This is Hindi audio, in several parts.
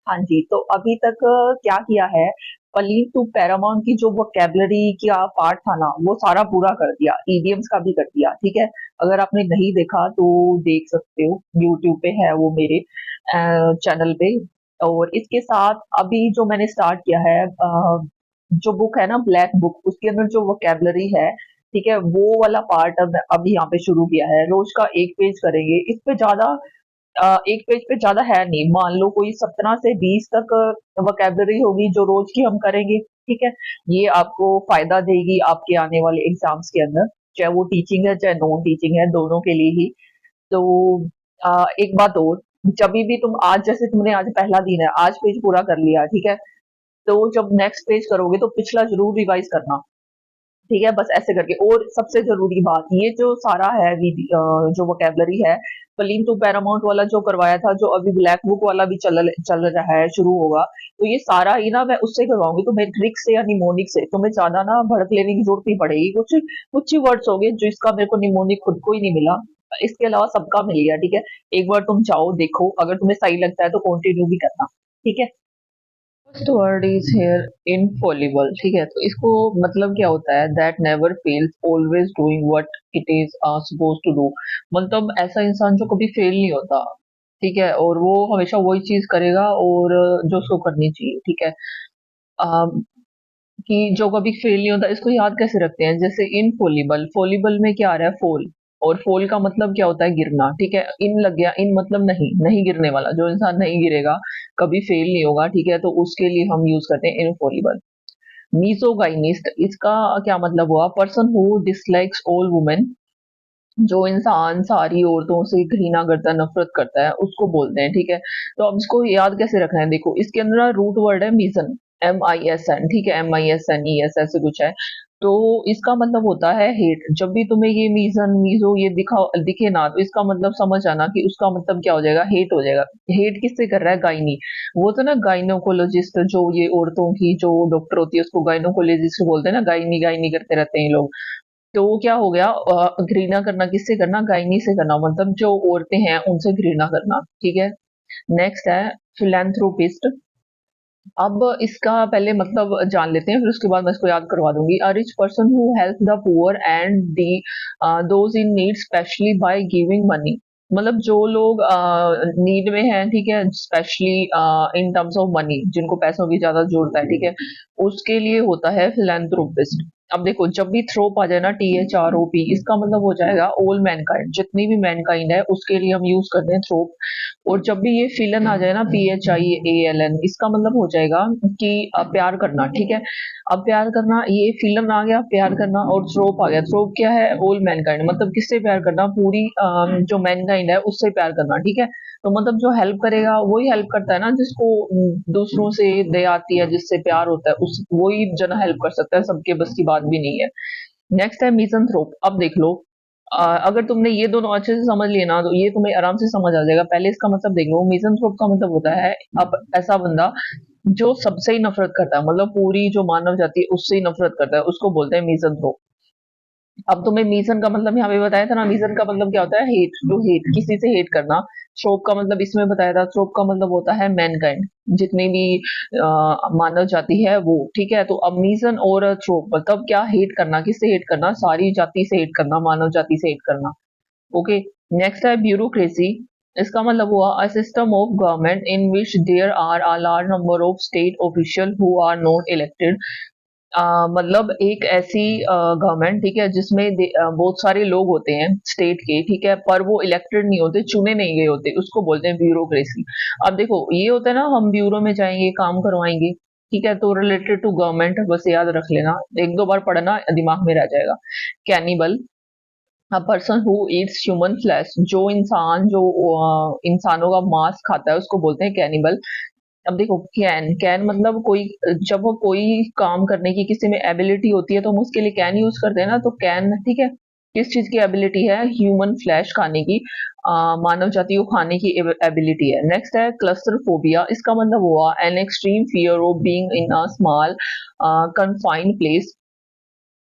हाँ जी, तो अभी तक क्या किया है, पलीन टू पैरामाउंट की जो वोकैब्युलरी का पार्ट था ना, वो सारा पूरा कर दिया, इडियम्स का भी कर दिया, ठीक है? अगर आपने नहीं देखा तो देख सकते हो, यूट्यूब पे है वो मेरे चैनल पे। और इसके साथ अभी जो मैंने स्टार्ट किया है, जो बुक है ना ब्लैक बुक, उसके अंदर जो वोकैब्युलरी है, ठीक है, वो वाला पार्ट अब अभी यहाँ पे शुरू किया है। रोज का 1 पेज करेंगे, इस पे ज़्यादा 1 पेज पे ज़्यादा है नहीं, मान लो कोई 17 से 20 तक वोकैब्युलरी होगी जो रोज की हम करेंगे, ठीक है? ये आपको फ़ायदा देगी आपके आने वाले एग्ज़ाम्स के अंदर, चाहे वो टीचिंग है, चाहे नॉन टीचिंग है, दोनों के लिए ही। तो एक बात और, जभी भी तुम आज जैसे तुमने आज पहला दिन है, आज पेज पूरा कर लिया, ठीक है? तो जब नेक्स्ट पेज करोगे तो पिछला ज़रूर रिवाइज़ करना। ठीक है, बस ऐसे करके। और सबसे ज़रूरी बात, ये जो सारा है जो वोकैब्युलरी है, पलीन टू पैरामाउंट वाला जो करवाया था, जो अभी ब्लैक बुक वाला भी चल रहा है, शुरू होगा, तो ये सारा ही ना मैं उससे करवाऊँगी, तुम्हें ट्रिक से या निमोनिक से, तुम्हें ज़्यादा ना भड़क लेने की ज़रूरत नहीं पड़ेगी। कुछ ही वर्ड्स होंगे जिसका मेरे को निमोनिक खुद को ही नहीं मिला, इसके अलावा सबका मिल गया, ठीक है? एक बार तुम जाओ, देखो, अगर तुम्हें सही लगता है तो कंटिन्यू भी करना, ठीक है? First word is here infallible, ठीक है? तो इसको मतलब क्या होता है, that never fails, always doing what it is suppose to do. मतलब ऐसा इंसान जो कभी फेल नहीं होता, ठीक है, और वो हमेशा वही चीज करेगा और जो उसको करनी चाहिए, ठीक है। अम, कि जो कभी फेल नहीं होता, इसको याद कैसे रखते हैं, जैसे इनफॉलिबल, फॉलिबल में क्या आ रहा है, फॉल, और फॉल का मतलब क्या होता है, गिरना, ठीक है? इन लग गया, इन मतलब नहीं, नहीं गिरने वाला, जो इंसान नहीं गिरेगा, कभी फेल नहीं होगा, ठीक है? तो उसके लिए हम यूज करते हैं इनफॉलिबल। मीसोगाइनिस्ट, इसका क्या मतलब हुआ, person who dislikes all women, जो इंसान सारी औरतों से घृणा करता है, नफरत करता है, उसको बोलते हैं, ठीक है? तो अब इसको याद कैसे रखना है, देखो, इसके अंदर रूट वर्ड है मीजन, MISN, ठीक है, MISNES ऐसे कुछ है। तो इसका मतलब होता है हेट। जब भी तुम्हें ये मीजन मीजो ये दिखे ना, तो इसका मतलब समझ आना कि उसका मतलब क्या हो जाएगा, हेट हो जाएगा। हेट किससे कर रहा है, गायनी, वो तो ना गायनोकोलॉजिस्ट, जो ये औरतों की जो डॉक्टर होती है उसको गायनोकोलॉजिस्ट बोलते हैं ना, गायनी गायनी करते रहते हैं ये लोग। तो वो क्या हो गया, घृणा करना, किससे करना, गायनी से करना, मतलब जो औरतें हैं उनसे घृणा करना, ठीक है। नेक्स्ट है फिलैंथ्रोपिस्ट। अब इसका पहले मतलब जान लेते हैं, फिर उसके बाद मैं इसको याद करवा दूंगी। A rich person who help the poor and the those in need, specially by giving money. मतलब जो लोग नीड में हैं, ठीक है, specially in terms of money, जिनको पैसों की ज्यादा जरूरत है, ठीक है, उसके लिए होता है फिलैंथ्रोपिस्ट। अब देखो, जब भी थ्रोप आ जाए ना, THROP, इसका मतलब हो जाएगा ऑल मैनकाइंड, जितनी भी मैनकाइंड है उसके लिए हम यूज करते हैं थ्रोप। और जब भी ये फिलन आ जाए ना, PHIALN, इसका मतलब हो जाएगा कि प्यार करना, ठीक है। अब प्यार करना, ये फिलन आ गया, प्यार करना, और थ्रोप आ गया। थ्रोप क्या है, ऑल मैनकाइंड, मतलब किससे प्यार करना, पूरी जो मैनकाइंड है उससे प्यार करना, ठीक है। तो मतलब जो हेल्प करेगा वही हेल्प करता है ना, जिसको दूसरों से दया आती है, जिससे प्यार होता है, उस वही जना हेल्प कर सकता है, सबके बस की बात भी नहीं है। नेक्स्ट है मिज़ान्थ्रोप। अब देख लो, अगर तुमने ये दोनों अच्छे से समझ लिए ना, तो ये तुम्हें आराम से समझ आ जाएगा। पहले इसका मतलब देख लो, मिज़ान्थ्रोप का मतलब होता है अब ऐसा बंदा जो सबसे ही नफरत करता है, मतलब पूरी जो मानव जाति है उससे ही नफरत करता है, उसको बोलते हैं मिज़ान्थ्रोप। अब तुम्हें मीज़न का मतलब यहाँ पे बताया था ना, मीज़न का मतलब क्या होता है, हेट, टू हेट, किसी से हेट करना। थ्रोप का मतलब इसमें बताया था, थ्रोप का मतलब होता है मैनकाइंड, जितनी भी मानव जाति है वो, ठीक है। तो अब मीज़न और थ्रोप मतलब क्या, हेट करना, किससे हेट करना, सारी जाति से हेट करना, मानव जाति से हेट करना। ओके। नेक्स्ट है ब्यूरोक्रेसी। इसका मतलब हुआ a system of government in which there are a large number of state official who are not elected. मतलब एक ऐसी गवर्नमेंट, ठीक है, जिसमें बहुत सारे लोग होते हैं स्टेट के, ठीक है, पर वो इलेक्टेड नहीं होते, चुने नहीं गए होते, उसको बोलते हैं ब्यूरोक्रेसी। अब देखो, ये होता है ना, हम ब्यूरो में जाएंगे, काम करवाएंगे, ठीक है, तो रिलेटेड टू गवर्नमेंट, बस याद रख लेना, एक दो बार पढ़ना, दिमाग में रह जाएगा। Cannibal, a person who Yeats human flesh, जो इंसान जो इंसानों का मांस खाता है उसको बोलते हैं कैनिबल। अब देखो, कैन कैन मतलब कोई, जब वो कोई काम करने की किसी में एबिलिटी होती है तो हम उसके लिए कैन यूज करते हैं ना, तो कैन, ठीक है, किस चीज की एबिलिटी है, ह्यूमन फ्लैश खाने की, मानव जाति को खाने की एबिलिटी है। नेक्स्ट है क्लस्टरफोबिया। इसका मतलब हुआ an extreme fear of being in a small confined place,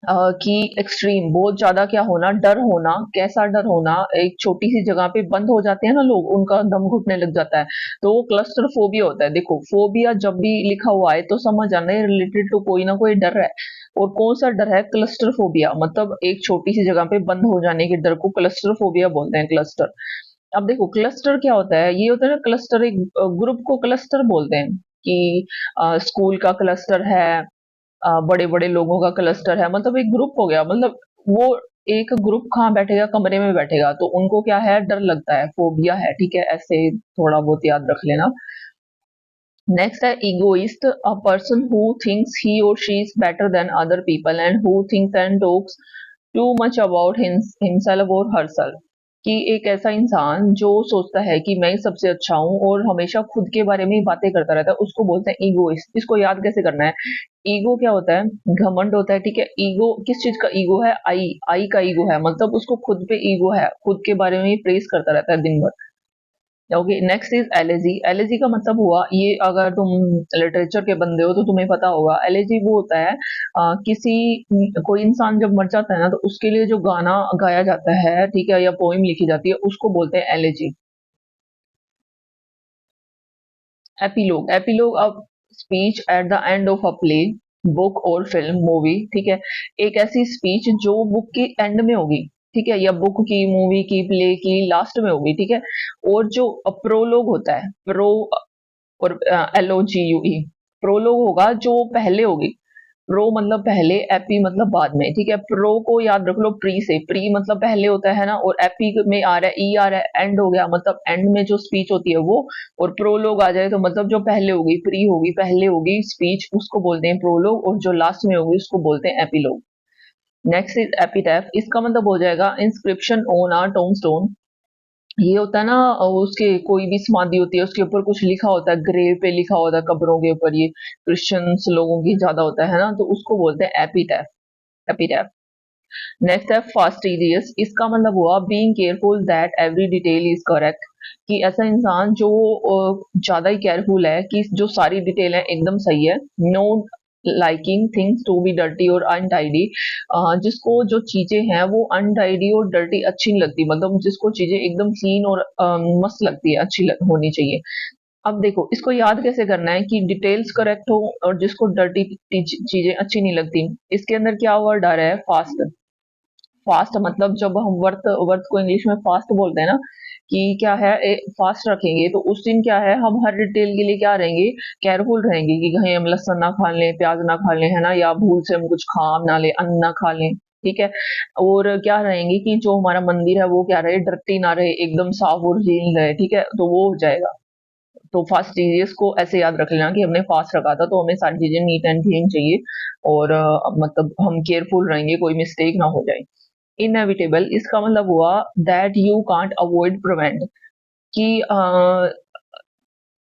कि एक्सट्रीम बहुत ज्यादा क्या होना, डर होना। कैसा डर होना, एक छोटी सी जगह पे बंद हो जाते हैं ना लोग, उनका दम घुटने लग जाता है, तो वो क्लस्टर फोबिया होता है। देखो फोबिया जब भी लिखा हुआ है तो समझ आना है रिलेटेड टू कोई ना कोई डर है। और कौन सा डर है? क्लस्टर फोबिया, मतलब एक छोटी सी जगह पे बंद हो जाने के डर को क्लस्टर फोबिया बोलते हैं, क्लस्टर। अब देखो क्लस्टर क्या होता है, ये होता है ना क्लस्टर, एक ग्रुप को क्लस्टर बोलते हैं। कि स्कूल का क्लस्टर है, बड़े बड़े लोगों का क्लस्टर है, मतलब एक ग्रुप हो गया, मतलब वो एक ग्रुप कहाँ बैठेगा, कमरे में बैठेगा, तो उनको क्या है, डर लगता है, फोबिया है, ठीक है, ऐसे थोड़ा बहुत याद रख लेना। नेक्स्ट है egoist, a person who thinks he or she is better than other people and who thinks and talks too much about himself or herself। कि एक ऐसा इंसान जो सोचता है कि मैं ही सबसे अच्छा हूँ और हमेशा खुद के बारे में ही बातें करता रहता है, उसको बोलते हैं ईगोइस्ट। इसको याद कैसे करना है? ईगो क्या होता है? घमंड होता है, ठीक है। ईगो किस चीज का ईगो है? आई का ईगो है, मतलब उसको खुद पे ईगो है, खुद के बारे में ही प्रेस करता रहता है दिन भर। Okay, next is elegy. Elegy का मतलब हुआ, ये अगर तुम लिटरेचर के बंदे हो तो तुम्हें पता होगा, एलेजी वो होता है किसी कोई इंसान जब मर जाता है ना, तो उसके लिए जो गाना गाया जाता है, ठीक है, या पोइम लिखी जाती है, उसको बोलते हैं एलेजी। एपिलोग, एपिलोग अब speech at the end of a play, book और फिल्म, मूवी, ठीक है। एक ऐसी स्पीच जो बुक के एंड में होगी, ठीक है, या बुक की, मूवी की, प्ले की लास्ट में होगी, ठीक है। और जो प्रोलोग होता है, प्रो और LOGUE, प्रोलोग होगा जो पहले होगी। प्रो मतलब पहले, एपी मतलब बाद में, ठीक है। प्रो को याद रख लो प्री से, प्री मतलब पहले होता है ना, और एपी में आ रहा है, ई आ रहा है, एंड हो गया, मतलब एंड में जो स्पीच होती है वो। और प्रोलोग आ जाए तो मतलब जो पहले होगी, प्री होगी, पहले होगी स्पीच, उसको बोलते हैं प्रोलोग, और जो लास्ट में होगी उसको बोलते हैं एपीलोग। Next is एपिटैफ। इसका मतलब हो जाएगा इंस्क्रिप्शन ऑन आ टोम्बस्टोन। ये होता है ना, उसके कोई भी समाधि होती है, उसके ऊपर कुछ लिखा होता है, ग्रेव पे लिखा होता है, कब्रों के ऊपर, ये क्रिश्चियंस लोगों की ज्यादा होता है ना, तो उसको बोलते हैं एपिटैफ। एपिटैफ। नेक्स्ट है फास्टिडियस। इसका मतलब हुआ being careful that every detail is correct. कि ऐसा इंसान जो ज्यादा ही केयरफुल है कि जो सारी डिटेल है एकदम सही है। No liking things to be dirty और अनटाइडी। जिसको जो चीजें हैं वो अनटाइडी और डर्टी अच्छी नहीं लगती, मतलब जिसको चीजें एकदम क्लीन और मस्त लगती है, अच्छी होनी चाहिए। अब देखो इसको याद कैसे करना है कि डिटेल्स करेक्ट हो और जिसको डर्टी चीजें अच्छी नहीं लगती। इसके अंदर क्या वर्ड आ रहा है? फास्ट। फास्ट मतलब जब हम वर्थ वर्थ को इंग्लिश में फास्ट बोलते हैं ना, कि क्या है, फास्ट रखेंगे तो उस दिन क्या है, हम हर डिटेल के लिए क्या रहेंगे, केयरफुल रहेंगे कि कहीं हम लहसुन ना खा लें, प्याज ना खा लें, है ना, या भूल से हम कुछ खा ना लें, अन्न ना खा लें, ठीक है। और क्या रहेंगे कि जो हमारा मंदिर है वो क्या रहे, डर्टी ना रहे, एकदम साफ और क्लीन रहे, ठीक है, तो वो हो जाएगा। तो फास्ट चीजें को ऐसे याद रख लेना कि हमने फास्ट रखा था, तो हमें सारी चीजें नीट एंड क्लीन चाहिए। और मतलब हम केयरफुल रहेंगे, कोई मिस्टेक ना हो जाए। इनएविटेबल, इसका मतलब हुआ that you can't avoid prevent. कि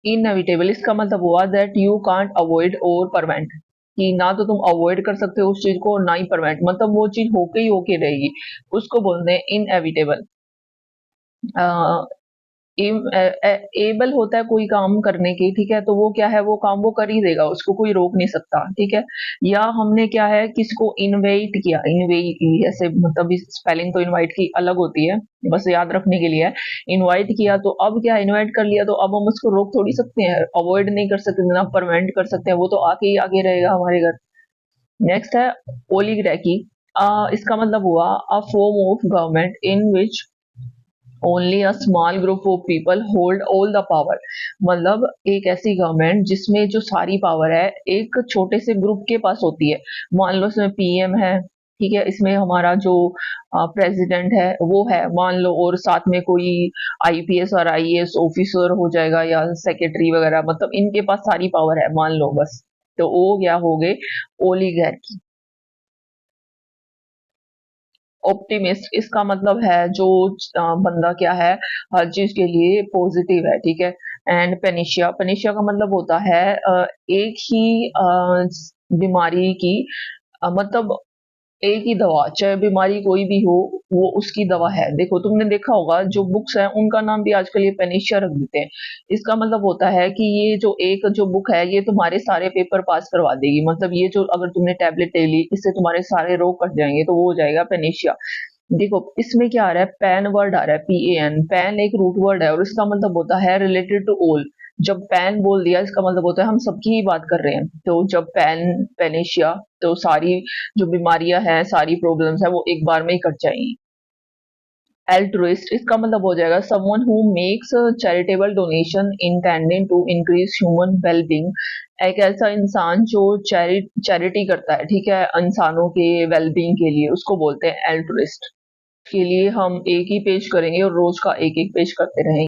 इनएविटेबल इसका मतलब हुआ दैट यू कांट अवॉइड और प्रिवेंट। कि ना तो तुम अवॉइड कर सकते हो उस चीज को, और ना ही प्रिवेंट, मतलब वो चीज होके ही होके रहेगी, उसको बोलते हैं इनएविटेबल। एबल होता है कोई काम करने की, ठीक है, तो वो क्या है, वो काम वो कर ही देगा, उसको कोई रोक नहीं सकता, ठीक है। या हमने क्या है, किसको इनवाइट किया, इनवाइट, ऐसे मतलब स्पेलिंग तो इनवाइट की अलग होती है, बस याद रखने के लिए है। इनवाइट किया तो अब क्या, इनवाइट कर लिया तो अब हम उसको रोक थोड़ी सकते हैं, अवॉइड नहीं कर सकते, ना परवेंट कर सकते हैं, वो तो आके ही आगे रहेगा हमारे घर। नेक्स्ट है ओलिगरैकी। इसका मतलब हुआ a form of government in which only a small group of people hold all the power. मतलब एक ऐसी गवर्नमेंट जिसमें जो सारी पावर है एक छोटे से ग्रुप के पास होती है। मान लो इसमें पीएम है, ठीक है, इसमें हमारा जो प्रेसिडेंट है वो है, मान लो, और साथ में कोई आईपीएस और आईएएस ऑफिसर हो जाएगा, या सेक्रेटरी वगैरह, मतलब इनके पास सारी पावर है, मान लो बस। तो वो क्या हो गए, ओलिगैर्की। ऑप्टिमिस्ट, इसका मतलब है जो बंदा क्या है, हर चीज के लिए पॉजिटिव है, ठीक है। एंड पेनिशिया, पेनिशिया का मतलब होता है एक ही बीमारी की, मतलब एक ही दवा, चाहे बीमारी कोई भी हो, वो उसकी दवा है। देखो तुमने देखा होगा जो बुक्स हैं उनका नाम भी आजकल ये पेनिशिया रख देते हैं। इसका मतलब होता है कि ये जो एक जो बुक है ये तुम्हारे सारे पेपर पास करवा देगी। मतलब ये जो अगर तुमने टैबलेट ले ली इससे तुम्हारे सारे रोग कट जाएंगे, तो वो हो जाएगा पेनिशिया। देखो इसमें क्या आ रहा है, पैन वर्ड आ रहा है, PAN। पैन एक रूट वर्ड है और इसका मतलब होता है रिलेटेड टू ऑल। जब पैन बोल दिया इसका मतलब होता है हम सबकी ही बात कर रहे हैं। तो जब पेनिशिया, तो सारी जो बीमारियां हैं, सारी प्रॉब्लम्स है वो एक बार में ही कट जाएंगी। एल्ट्रुइस्ट इसका मतलब हो जाएगा someone who makes charitable donation intending to increase human wellbeing. एक ऐसा इंसान जो चैरिटी करता है, ठीक है, इंसानों के वेलबींग के लिए, उसको बोलते हैं एल्ट्रुइस्ट। के लिए हम एक ही पेज करेंगे और रोज का एक एक पेज करते रहेंगे।